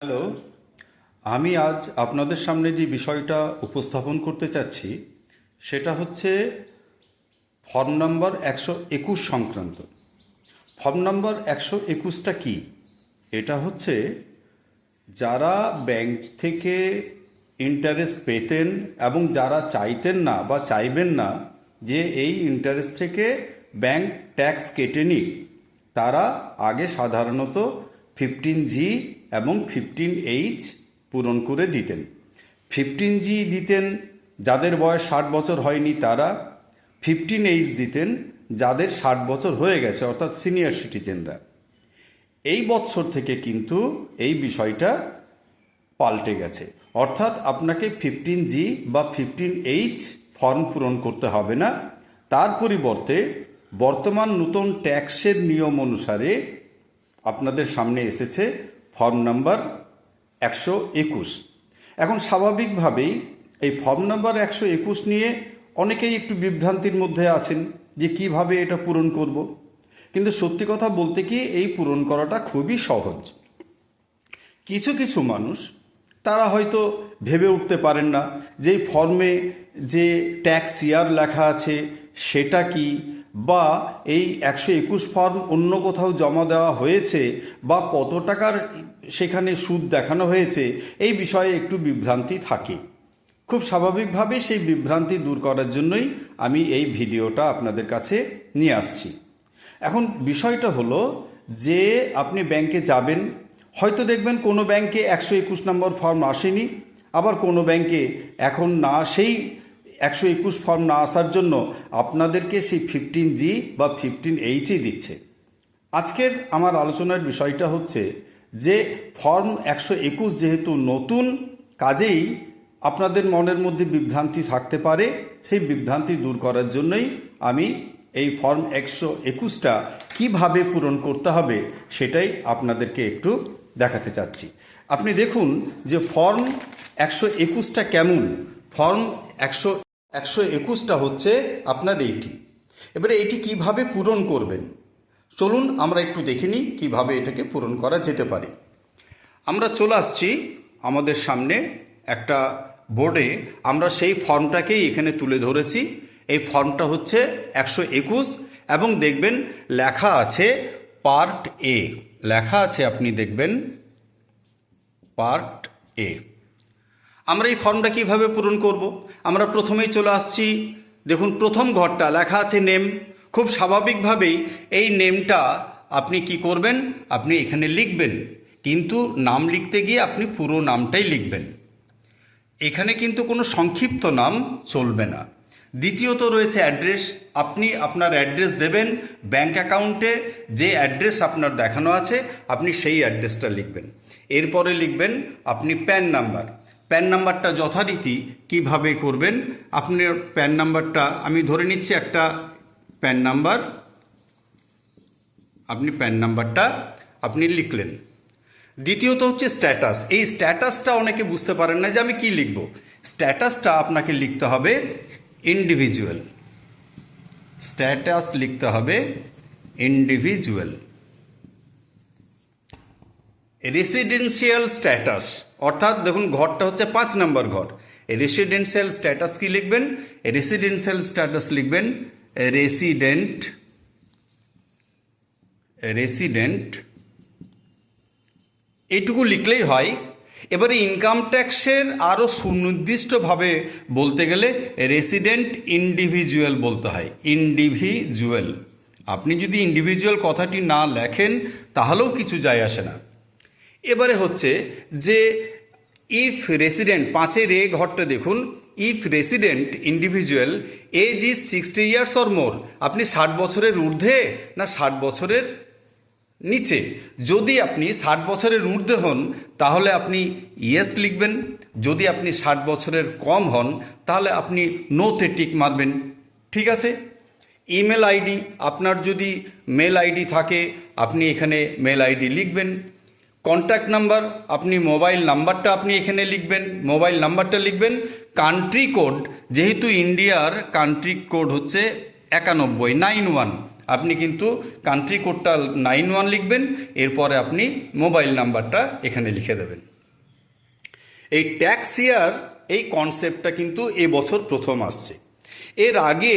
Hello. আমি আজ আপনাদের সামনে যে বিষয়টা উপস্থাপন করতে চাচ্ছি সেটা হচ্ছে ফর্ম নাম্বার 121 সংক্রান্ত। ফর্ম নাম্বার 121টা কি? এটা হচ্ছে যারা ব্যাংক থেকে ইন্টারেস্ট পেতেন এবং যারা চাইতেন না বা চাইবেন না যে এই ইন্টারেস্ট থেকে ব্যাংক ট্যাক্স কেটে নিক, তারা আগে সাধারণত 15G এবং 15H পূরণ করে দিতেন। 15G দিতেন যাদের বয়স 60 বছর হয়নি তারা, 15H দিতেন যাদের 60 বছর হয়ে গেছে অর্থাৎ সিনিয়র সিটিজেনরা। এই বৎসর থেকে কিন্তু এই বিষয়টা পাল্টে গেছে, অর্থাৎ আপনাকে 15G বা 15H ফর্ম পূরণ করতে হবে না। তার পরিবর্তে বর্তমান নতুন ট্যাক্সের নিয়ম অনুসারে আপনাদের সামনে এসেছে ফর্ম নাম্বার 121। এখন স্বাভাবিকভাবেই এই ফর্ম নাম্বার 121 নিয়ে অনেকেই একটু বিভ্রান্তির মধ্যে আছেন যে কিভাবে এটা পূরণ করব। কিন্তু সত্যি কথা বলতে কি এই পূরণ করাটা খুবই সহজ। কিছু কিছু মানুষ তারা হয়তো ভেবে উঠতে পারেন না যে এই ফর্মে যে ট্যাক্স ইয়ার লেখা আছে সেটা কি, বা এই 121 ফর্ম অন্য কোথাও জমা দেওয়া হয়েছে বা কত টাকার সেখানে সুদ দেখানো হয়েছে, এই বিষয়ে একটু বিভ্রান্তি থাকে। খুব স্বাভাবিকভাবে সেই বিভ্রান্তি দূর করার জন্যই আমি এই ভিডিওটা আপনাদের কাছে নিয়ে আসছি। এখন বিষয়টা হলো যে আপনি ব্যাংকে যাবেন, হয়তো দেখবেন কোনো ব্যাংকে 121 নম্বর ফর্ম আসেনি, আবার কোনো ব্যাংকে এখন না সেই 121 ফর্ম না আসার জন্য আপনাদেরকে সেই 15G বা 15H দিচ্ছে। আজকের আমার আলোচনার বিষয়টা হচ্ছে যে ফর্ম 121 যেহেতু নতুন, কাজেই আপনাদের মনের মধ্যে বিভ্রান্তি থাকতে পারে। সেই বিভ্রান্তি দূর করার জন্যই আমি এই ফর্ম 121টা কিভাবে পূরণ করতে হবে সেটাই আপনাদেরকে একটু দেখাতে চাচ্ছি। আপনি দেখুন যে ফর্ম 121টা কেমন। ফর্ম 121টা হচ্ছে আপনার এইটি। এবারে এইটি কিভাবে পূরণ করবেন চলুন আমরা একটু দেখে নিই কীভাবে এটাকে পূরণ করা যেতে পারে। আমরা চলে আসছি আমাদের সামনে একটা বোর্ডে, আমরা সেই ফর্মটাকেই এখানে তুলে ধরেছি। এই ফর্মটা হচ্ছে 121 এবং দেখবেন লেখা আছে পার্ট এ, লেখা আছে আপনি দেখবেন পার্ট এ। আমরা এই ফর্মটা কিভাবে পূরণ করব? আমরা প্রথমেই চলে আসছি, দেখুন প্রথম ঘরটা লেখা আছে নেম। খুব স্বাভাবিকভাবেই এই নেমটা আপনি কি করবেন, আপনি এখানে লিখবেন, কিন্তু নাম লিখতে গিয়ে আপনি পুরো নামটাই লিখবেন। এখানে কিন্তু কোনো সংক্ষিপ্ত নাম চলবে না। দ্বিতীয়ত রয়েছে অ্যাড্রেস। আপনি আপনার অ্যাড্রেস দেবেন, ব্যাংক অ্যাকাউন্টে যে অ্যাড্রেস আপনার দেখানো আছে আপনি সেই অ্যাড্রেসটা লিখবেন। এরপরে লিখবেন আপনি প্যান নাম্বার। প্যান নাম্বারটা যথারীতি কিভাবে করবেন, আপনার প্যান নাম্বারটা আমি ধরে নিচ্ছি একটা প্যান নাম্বার, আপনি প্যান নাম্বারটা আপনি লিখলেন। দ্বিতীয়ত হচ্ছে স্ট্যাটাস। এই স্ট্যাটাসটা অনেকে বুঝতে পারেন না যে আমি কি লিখব। স্ট্যাটাসটা আপনাকে লিখতে হবে ইন্ডিভিজুয়াল। স্ট্যাটাস লিখতে হবে ইন্ডিভিজুয়াল। রেসিডেন্সিয়াল স্ট্যাটাস, অর্থাৎ দেখুন ঘরটা হচ্ছে 5 নম্বর ঘর। রেসিডেন্সিয়াল স্ট্যাটাস কি লিখবেন? রেসিডেন্সিয়াল স্ট্যাটাস লিখবেন রেসিডেন্ট, এইটুকু লিখলেই হয়। এবারে ইনকাম ট্যাক্সের আরও সুনির্দিষ্টভাবে বলতে গেলে রেসিডেন্ট ইন্ডিভিজুয়াল বলতে হয়, ইন্ডিভিজুয়াল। আপনি যদি ইন্ডিভিজুয়াল কথাটি না লেখেন তাহলেও কিছু যায় আসে না। এবারে হচ্ছে যে ইফ রেসিডেন্ট, 5-এর এ ঘরটা দেখুন, if resident individual age is 60 years or more. আপনি 60 বছরের ঊর্ধ্বে না 60 বছরের নিচে। যদি আপনি 60 বছরের ঊর্ধ্বে হন তাহলে আপনি ইয়েস লিখবেন, যদি আপনি 60 বছরের কম হন তাহলে আপনি নোতে টিক মারবেন। ঠিক আছে। ইমেল আইডি, আপনার যদি মেল আইডি থাকে আপনি এখানে মেল আইডি লিখবেন। কন্ট্যাক্ট নাম্বার, আপনি মোবাইল নাম্বারটা আপনি এখানে লিখবেন, মোবাইল নাম্বারটা লিখবেন। কান্ট্রি কোড, যেহেতু ইন্ডিয়ার কান্ট্রি কোড হচ্ছে 91, আপনি কিন্তু কান্ট্রি কোডটা 91 লিখবেন, এরপরে আপনি মোবাইল নাম্বারটা এখানে লিখে দেবেন। এই ট্যাক্স ইয়ার এই কনসেপ্টটা কিন্তু এবছর প্রথম আসছে। এর আগে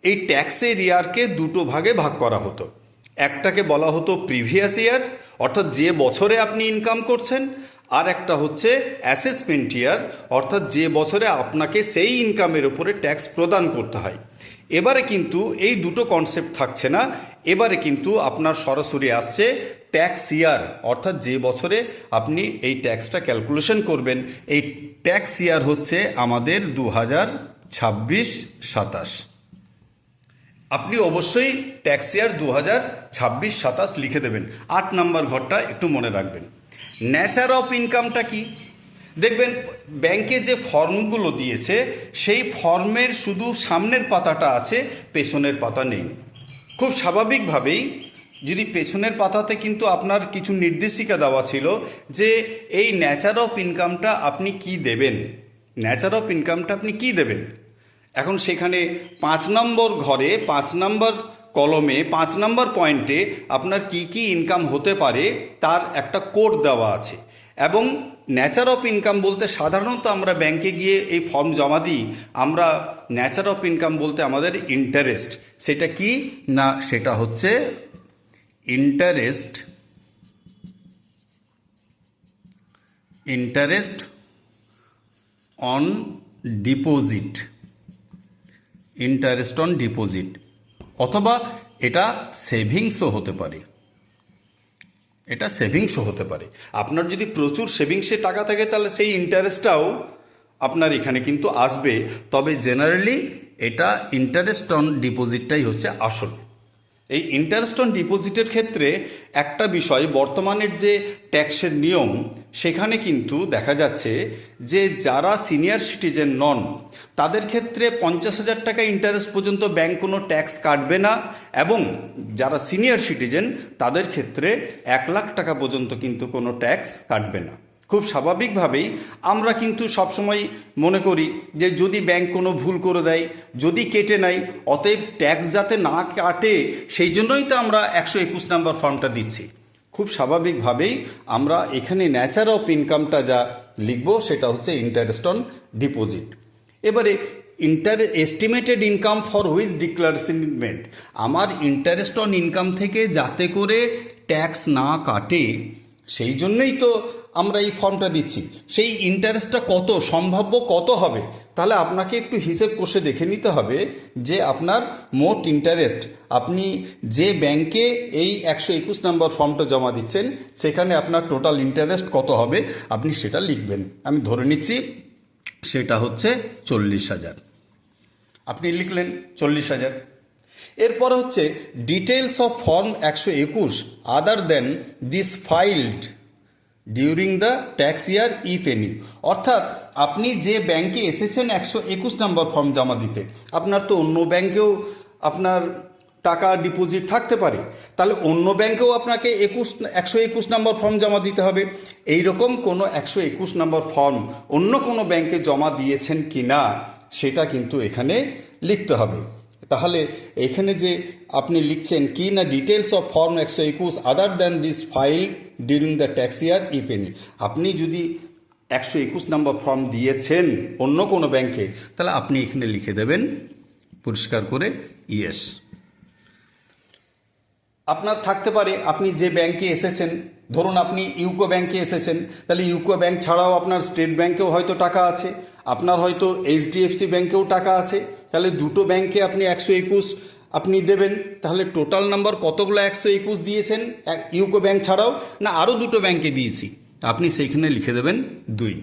এই ট্যাক্সের ইয়ারকে দুটো ভাগে ভাগ করা হতো। একটাকে বলা হতো প্রিভিয়াস ইয়ার, অর্থাৎ যে বছরে আপনি ইনকাম করছেন, আর একটা হচ্ছে অ্যাসেসমেন্ট ইয়ার, অর্থাৎ যে বছরে আপনাকে সেই ইনকামের উপরে ট্যাক্স প্রদান করতে হয়। এবারে কিন্তু এই দুটো কনসেপ্ট থাকছে না, এবারে কিন্তু আপনার সরাসরি আসছে ট্যাক্স ইয়ার, অর্থাৎ যে বছরে আপনি এই ট্যাক্সটা ক্যালকুলেশন করবেন। এই ট্যাক্স ইয়ার হচ্ছে আমাদের 2026-27। আপনি অবশ্যই ট্যাক্স ইয়ার 2026-27 লিখে দেবেন। 8 নম্বর ঘরটা একটু মনে রাখবেন। নেচার অফ ইনকামটা কি? দেখবেন ব্যাংকে যে ফর্মগুলো দিয়েছে সেই ফর্মের শুধু সামনের পাতাটা আছে, পেছনের পাতা নেই। খুব স্বাভাবিকভাবেই যদি পেছনের পাতাতে কিন্তু আপনার কিছু নির্দেশিকা দেওয়া ছিল যে এই নেচার অফ ইনকামটা আপনি কি দেবেন, নেচার অফ ইনকামটা আপনি কি দেবেন। এখন সেখানে 5 নম্বর ঘরে 5 নম্বর কলমে 5 নম্বর পয়েন্টে আপনার কি কি ইনকাম হতে পারে তার একটা কোড দেওয়া আছে। এবং নেচার অফ ইনকাম বলতে সাধারণত আমরা ব্যাংকে গিয়ে এই ফর্ম জমা দিই, আমরা নেচার অফ ইনকাম বলতে আমাদের ইন্টারেস্ট, সেটা কি না, সেটা হচ্ছে interest on deposit, interest on deposit, অথবা এটা সেভিংসও হতে পারে। এটা সেভিংসও হতে পারে। আপনার যদি প্রচুর সেভিংসে টাকা থাকে তাহলে সেই ইন্টারেস্টটাও আপনার এখানে কিন্তু আসবে, তবে জেনারেলি এটা ইন্টারেস্ট অন ডিপোজিটটাই হচ্ছে আসল। এই ইন্টারেস্ট অন ডিপোজিটের ক্ষেত্রে একটা বিষয়, বর্তমানের যে ট্যাক্সের নিয়ম সেখানে কিন্তু দেখা যাচ্ছে যে যারা সিনিয়র সিটিজেন নন তাদের ক্ষেত্রে 50,000 টাকা ইন্টারেস্ট পর্যন্ত ব্যাংক কোনো ট্যাক্স কাটবে না, এবং যারা সিনিয়র সিটিজেন তাদের ক্ষেত্রে 1 লাখ টাকা পর্যন্ত কিন্তু কোনো ট্যাক্স কাটবে না। খুব স্বাভাবিকভাবেই আমরা কিন্তু সবসময় মনে করি যে যদি ব্যাংক কোনো ভুল করে দেয়, যদি কেটে নেয়, অতএব ট্যাক্স যাতে না কাটে সেই জন্যই তো আমরা 121 নম্বর ফর্মটা দিচ্ছি। খুব স্বাভাবিকভাবেই আমরা এখানে নেচার অফ ইনকামটা যা লিখব সেটা হচ্ছে ইন্টারেস্ট অন ডিপোজিট। এবারে estimated income for which declaration made, আমার ইন্টারেস্ট অন ইনকাম থেকে যাতে করে ট্যাক্স না কাটে সেই জন্যই তো আমরা এই ফর্মটা দিচ্ছি। সেই ইন্টারেস্টটা কত, সম্ভাব্য কত হবে, তাহলে আপনাকে একটু হিসেব কষে দেখে নিতে হবে যে আপনার মোট ইন্টারেস্ট, আপনি যে ব্যাংকে এই 121 নম্বর ফর্মটা জমা দিচ্ছেন সেখানে আপনার টোটাল ইন্টারেস্ট কত হবে আপনি সেটা লিখবেন। আমি ধরে নিচ্ছি সেটা হচ্ছে 40,000, আপনি লিখলেন 40,000। এরপরে হচ্ছে details of form 121 other than this filed during the tax year if any, অর্থাৎ আপনি যে ব্যাংকে এসেছেন 121 নম্বর ফর্ম জমা দিতে, আপনার তো অন্য ব্যাংকেও আপনার টাকা ডিপোজিট থাকতে পারে, তাহলে অন্য ব্যাংকেও আপনাকে 121 নম্বর ফর্ম জমা দিতে হবে। এই রকম কোনো 121 নম্বর ফর্ম অন্য কোনো ব্যাংকে জমা দিয়েছেন কি না সেটা কিন্তু এখানে লিখতে হবে। তাহলে এখানে যে আপনি লিখছেন কি না, details of form 121 other than this file during the tax year if any, আপনি যদি 121 নম্বর ফর্ম দিয়েছেন অন্য কোনো ব্যাংকে তাহলে আপনি এখানে লিখে দেবেন পরিষ্কার করে ইয়েস। আপনার থাকতে পারে আপনি যে ব্যাংকে এসেছেন, ধরুন আপনি ইউকো ব্যাংকে এসেছেন, তাহলে ইউকো ব্যাংক ছাড়াও আপনার স্টেট ব্যাংকেও হয়তো টাকা আছে, আপনার হয়তো এইচডিএফসি ব্যাংকেও টাকা আছে, তাহলে দুটো ব্যাংকে আপনি 121 আপনি দেবেন। তাহলে টোটাল নাম্বার কতগুলো 121 দিয়েছেন ইউকো ব্যাংক ছাড়াও, না আরও দুটো ব্যাংকে দিয়েছি, আপনি সেইখানে লিখে দেবেন 2।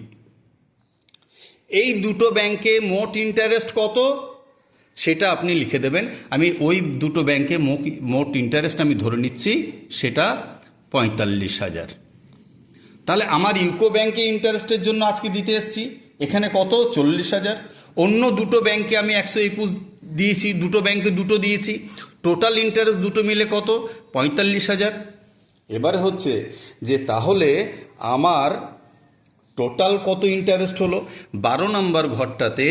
এই দুটো ব্যাংকে মোট ইন্টারেস্ট কত সেটা আপনি লিখে দেবেন। আমি ওই দুটো ব্যাংকে মোট ইন্টারেস্ট আমি ধরে নিচ্ছি সেটা 45,000। তাহলে আমার ইউকো ব্যাংকে ইন্টারেস্টের জন্য আজকে দিতে এসেছি, এখানে কত 40,000। অন্য দুটো ব্যাংকে আমি 121 দিয়েছি, দুটো ব্যাংকে দুটো দিয়েছি, টোটাল ইন্টারেস্ট দুটো মিলে কত 45,000। এবারে হচ্ছে যে তাহলে আমার টোটাল কত ইন্টারেস্ট হলো, 12 নম্বর ঘরটাতে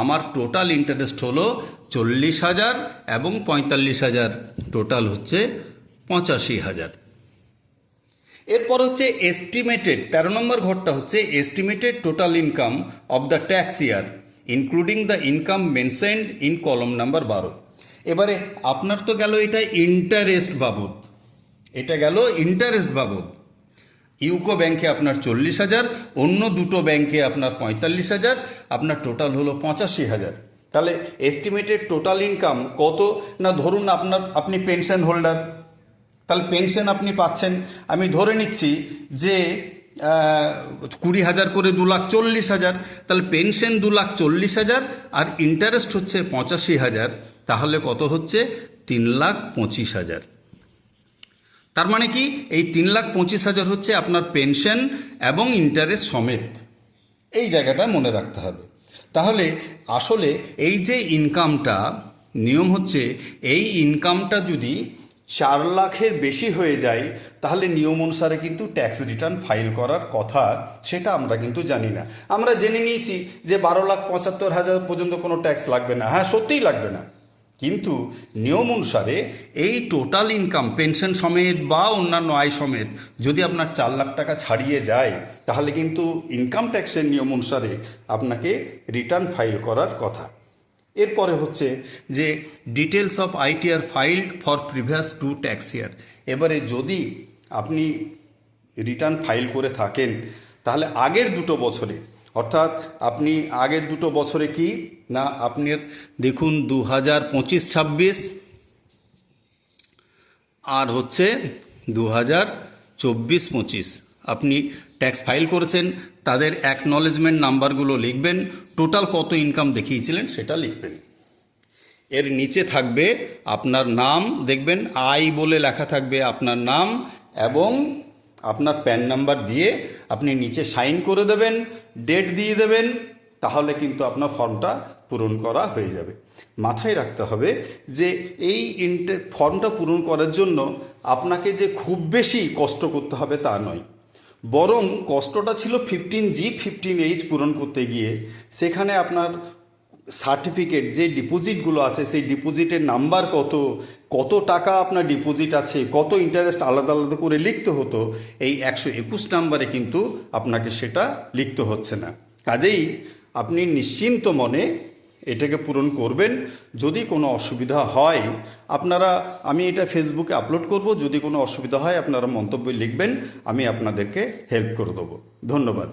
আমার টোটাল ইন্টারেস্ট হলো 40,000 এবং 45,000, টোটাল হচ্ছে 85,000। এরপর হচ্ছে এস্টিমেটেড, 13 নম্বর ঘরটা হচ্ছে estimated total income of the tax year including the income mentioned in কলম নাম্বার 12। এবারে আপনার তো গেল এটা ইন্টারেস্ট বাবদ, এটা গেল ইন্টারেস্ট বাবদ। ইউকো ব্যাংকে আপনার 40,000, অন্য দুটো ব্যাংকে আপনার 45,000, আপনার টোটাল হলো 85,000। তাহলে এস্টিমেটেড টোটাল ইনকাম কত না, ধরুন আপনি পেনশন হোল্ডার, তাহলে পেনশন আপনি পাচ্ছেন, আমি ধরে নিচ্ছি যে 20,000 করে 2,40,000, তাহলে পেনশন 2,40,000 আর ইন্টারেস্ট হচ্ছে 85,000, তাহলে কত হচ্ছে 3,25,000। তার মানে কি এই 3,25,000 হচ্ছে আপনার পেনশন এবং ইন্টারেস্ট সমেত, এই জায়গাটা মনে রাখতে হবে। তাহলে আসলে এই যে ইনকামটা, নিয়ম হচ্ছে এই ইনকামটা যদি 4 লাখের বেশি হয়ে যায় তাহলে নিয়ম অনুসারে কিন্তু ট্যাক্স রিটার্ন ফাইল করার কথা, সেটা আমরা কিন্তু জানি না। আমরা জেনে নিয়েছি যে 12,75,000 পর্যন্ত কোনো ট্যাক্স লাগবে না। হ্যাঁ, সত্যিই লাগবে না, কিন্তু নিয়ম অনুসারে এই টোটাল ইনকাম পেনশন সমেত বা অন্যান্য আয় সমেত যদি আপনার 4 লাখ টাকা ছাড়িয়ে যায় তাহলে কিন্তু ইনকাম ট্যাক্সের নিয়ম অনুসারে আপনাকে রিটার্ন ফাইল করার কথা। এরপরে হচ্ছে যে details of ITR filed for previous 2 tax year. এবারে যদি আপনি রিটার্ন ফাইল করে থাকেন তাহলে আগের 2 বছরে, অর্থাৎ আপনি আগের 2 বছরে কি না, আপনার দেখুন 2025-26 আর হচ্ছে 2024-25 আপনি ট্যাক্স ফাইল করেছেন, তাদের অ্যাকনলেজমেন্ট নাম্বারগুলো লিখবেন, টোটাল কত ইনকাম দেখিয়েছিলেন সেটা লিখবেন। এর নিচে থাকবে আপনার নাম, দেখবেন আই বলে লেখা থাকবে আপনার নাম এবং আপনার প্যান নাম্বার দিয়ে আপনি নিচে সাইন করে দেবেন, ডেট দিয়ে দেবেন, তাহলে কিন্তু আপনার ফর্মটা পূরণ করা হয়ে যাবে। মাথায় রাখতে হবে যে এই ফর্মটা পূরণ করার জন্য আপনাকে যে খুব বেশি কষ্ট করতে হবে তা নয়, বরং কষ্টটা ছিল 15G 15H পূরণ করতে গিয়ে। সেখানে আপনার সার্টিফিকেট যে ডিপোজিটগুলো আছে সেই ডিপোজিটের নাম্বার কত টাকা আপনার ডিপোজিট আছে, কত ইন্টারেস্ট আলাদা আলাদা করে লিখতে হতো, এই 121 নাম্বারে কিন্তু আপনাকে সেটা লিখতে হচ্ছে না। কাজেই আপনি নিশ্চিন্ত মনে এটাকে পূরণ করবেন। যদি কোনো অসুবিধা হয় আমি এটা ফেসবুকে আপলোড করব, যদি কোনো অসুবিধা হয় আপনারা মন্তব্য লিখবেন, আমি আপনাদেরকে হেল্প করে দেবো। ধন্যবাদ।